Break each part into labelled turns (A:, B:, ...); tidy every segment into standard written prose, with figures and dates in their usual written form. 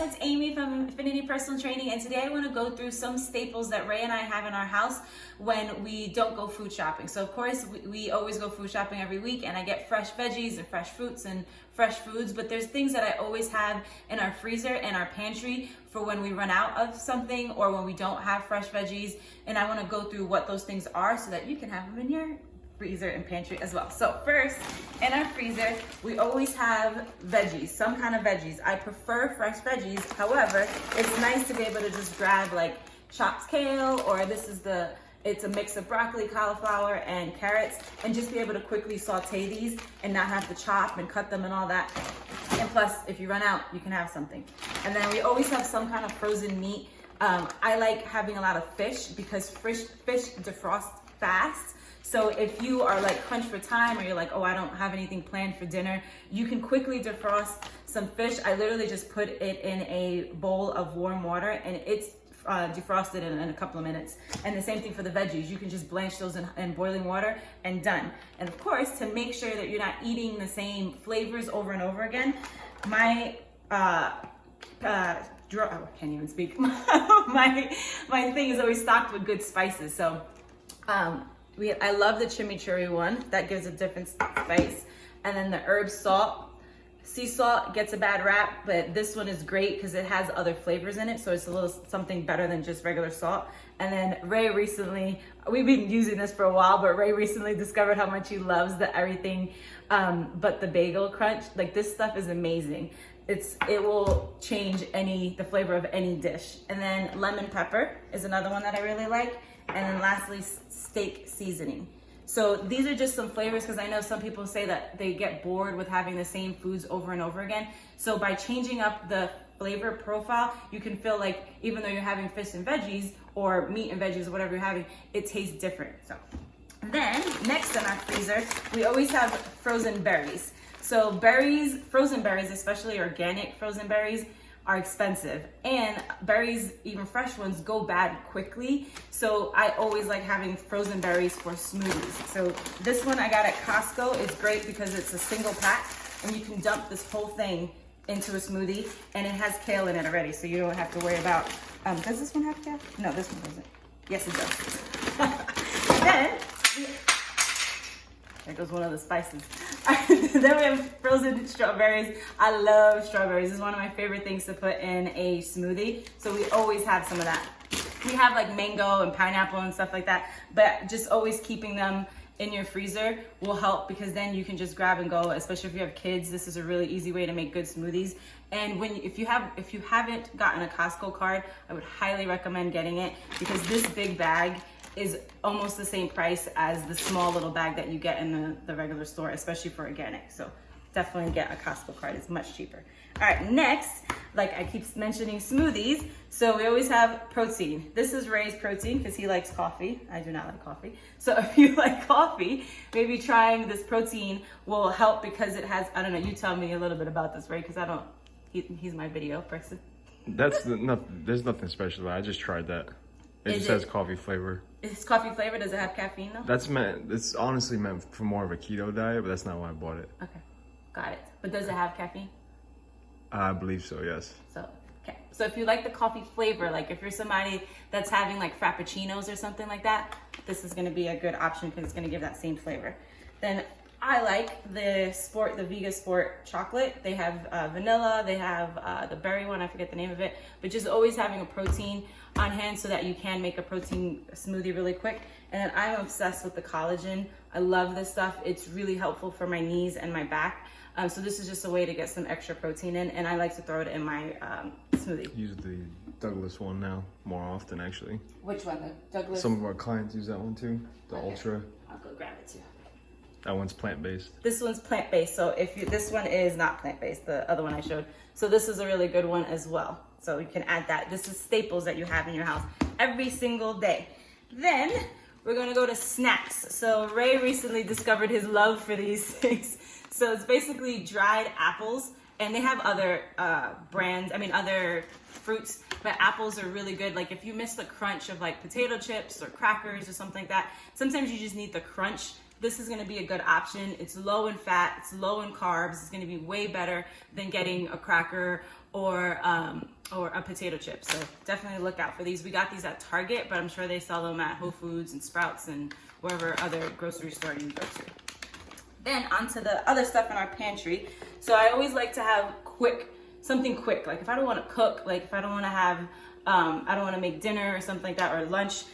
A: it's Amy from Infinity Personal Training, and today I want to go through some staples that Ray and I have in our house when we don't go food shopping. So of course, we always go food shopping every week, and I get fresh veggies and fresh fruits and fresh foods, but there's things that I always have in our freezer and our pantry for when we run out of something or when we don't have fresh veggies, and I want to go through what those things are so that you can have them in your freezer and pantry as well. So first, in our freezer, we always have veggies, some kind of veggies. I prefer fresh veggies. However, it's nice to be able to just grab like chopped kale, or it's a mix of broccoli, cauliflower, and carrots, and just be able to quickly saute these and not have to chop and cut them and all that. And plus, if you run out, you can have something. And then we always have some kind of frozen meat. I like having a lot of fish because fish defrost fast. So if you are like crunched for time, or you're like, oh, I don't have anything planned for dinner, you can quickly defrost some fish. I literally just put it in a bowl of warm water and it's defrosted in a couple of minutes. And the same thing for the veggies. You can just blanch those in boiling water and done. And of course, to make sure that you're not eating the same flavors over and over again, my I can't even speak. my thing is always stocked with good spices. So I love the chimichurri one. That gives a different spice. And then the herb salt. Sea salt gets a bad rap, but this one is great because it has other flavors in it. So it's a little something better than just regular salt. And then Ray recently, we've been using this for a while, but Ray recently discovered how much he loves the everything but the bagel crunch. Like, this stuff is amazing. It will change the flavor of any dish. And then lemon pepper is another one that I really like. And then lastly, steak seasoning. So these are just some flavors because I know some people say that they get bored with having the same foods over and over again. So by changing up the flavor profile, you can feel like even though you're having fish and veggies or meat and veggies or whatever you're having, it tastes different. So then next in our freezer, we always have frozen berries. So frozen berries, especially organic frozen berries, are expensive, and berries, even fresh ones, go bad quickly. So I always like having frozen berries for smoothies. So this one I got at Costco is great because it's a single pack and you can dump this whole thing into a smoothie, and it has kale in it already, so you don't have to worry about, does this one have kale? No, this one doesn't. Yes, it does. And then, there goes one of the spices. Then we have frozen strawberries. I love strawberries. It's one of my favorite things to put in a smoothie. So we always have some of that. We have like mango and pineapple and stuff like that, but just always keeping them in your freezer will help because then you can just grab and go, especially if you have kids. This is a really easy way to make good smoothies. And if you haven't gotten a Costco card, I would highly recommend getting it because this big bag is almost the same price as the small little bag that you get in the regular store, especially for organic. So definitely get a Costco card, it's much cheaper. All right, next, like I keep mentioning smoothies. So we always have protein. This is Ray's protein because he likes coffee. I do not like coffee. So if you like coffee, maybe trying this protein will help because it has, I don't know, you tell me a little bit about this, Ray, because he's my video person.
B: There's nothing special about it. I just tried that. It just has coffee flavor.
A: It's coffee flavor. Does it have caffeine though?
B: It's honestly meant for more of a keto diet, but that's not why I bought it.
A: Okay, got it. But does it have caffeine?
B: I believe so, yes.
A: So, okay. So if you like the coffee flavor, like if you're somebody that's having like frappuccinos or something like that, this is gonna be a good option because it's gonna give that same flavor. Then I like the Vega Sport chocolate. They have vanilla, they have the berry one, I forget the name of it, but just always having a protein on hand so that you can make a protein smoothie really quick. And then I'm obsessed with the collagen. I love this stuff. It's really helpful for my knees and my back. So this is just a way to get some extra protein in, and I like to throw it in my smoothie.
B: Use the Douglas one now more often, actually.
A: Which one, the Douglas?
B: Some of our clients use that one too, the Ultra.
A: I'll go grab it too.
B: That one's plant-based.
A: This one's plant-based, so this one is not plant-based, the other one I showed. So this is a really good one as well. So you can add that. This is staples that you have in your house every single day. Then we're gonna go to snacks. So Ray recently discovered his love for these things. So it's basically dried apples, and they have other other fruits, but apples are really good. Like if you miss the crunch of like potato chips or crackers or something like that, sometimes you just need the crunch this is gonna be a good option. It's low in fat, it's low in carbs. It's gonna be way better than getting a cracker or a potato chip. So definitely look out for these. We got these at Target, but I'm sure they sell them at Whole Foods and Sprouts and wherever other grocery store you go to. Then onto the other stuff in our pantry. So I always like to have something quick. Like if I don't want to cook, like if I don't want to have, I don't want to make dinner or something like that, or lunch.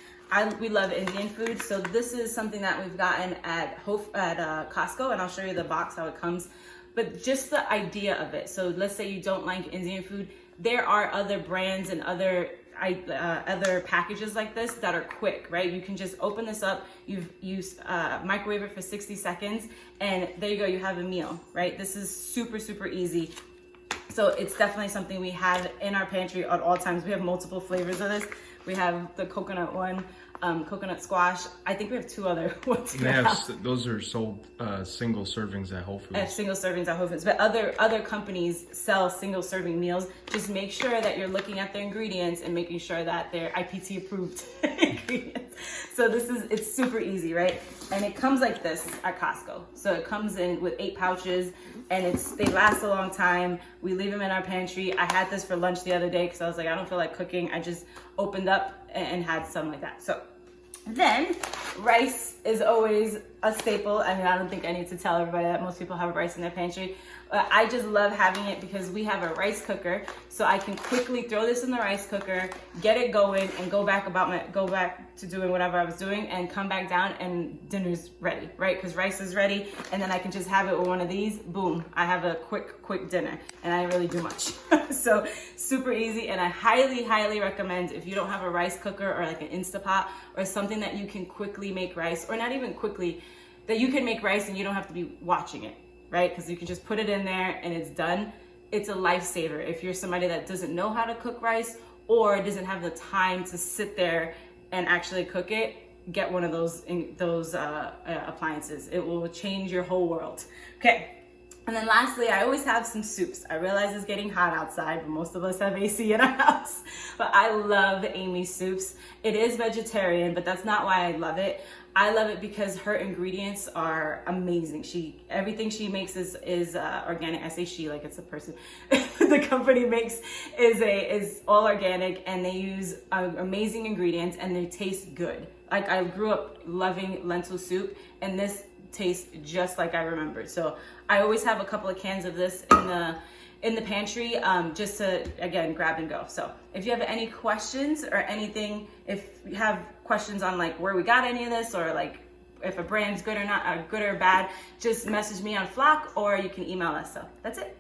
A: We love Indian food. So this is something that we've gotten at Costco, and I'll show you the box how it comes. But just the idea of it. So let's say you don't like Indian food. There are other brands and other packages like this that are quick, right? You can just open this up, you microwave it for 60 seconds, and there you go, you have a meal, right? This is super, super easy. So it's definitely something we have in our pantry at all times. We have multiple flavors of this. We have the coconut one, coconut squash. I think we have 2 other ones.
B: Those are sold single servings at Whole Foods.
A: Single servings at Whole Foods, but other companies sell single serving meals. Just make sure that you're looking at their ingredients and making sure that they're IPT approved ingredients. So it's super easy, right? And it comes like this at Costco. So it comes in with 8 pouches, and they last a long time. We leave them in our pantry. I had this for lunch the other day because I was like, I don't feel like cooking. I just opened up and had some like that. So then rice is always a staple. I mean, I don't think I need to tell everybody that most people have rice in their pantry. But I just love having it because we have a rice cooker, so I can quickly throw this in the rice cooker, get it going, and go back to doing whatever I was doing, and come back down, and dinner's ready, right? Because rice is ready, and then I can just have it with one of these. Boom! I have a quick dinner, and I didn't really do much. So super easy, and I highly recommend if you don't have a rice cooker or like an Instapot or something that you can quickly make rice, or not even quickly, that you can make rice and you don't have to be watching it. Right? Because you can just put it in there and it's done. It's a lifesaver if you're somebody that doesn't know how to cook rice or doesn't have the time to sit there and actually cook it. Get one of those appliances. It will change your whole world. Okay. And then lastly, I always have some soups. I realize it's getting hot outside, but most of us have AC in our house. But I love Amy's soups. It is vegetarian, but that's not why I love it. I love it because her ingredients are amazing. Everything she makes is organic. I say she like it's a person. The company makes is all organic, and they use amazing ingredients, and they taste good. Like I grew up loving lentil soup, and this tastes just like I remembered. So I always have a couple of cans of this in the pantry, just to, again, grab and go. So if you have any questions or anything, if you have questions on like where we got any of this, or like if a brand's good or not, good or bad, just message me on Flock, or you can email us. So that's it.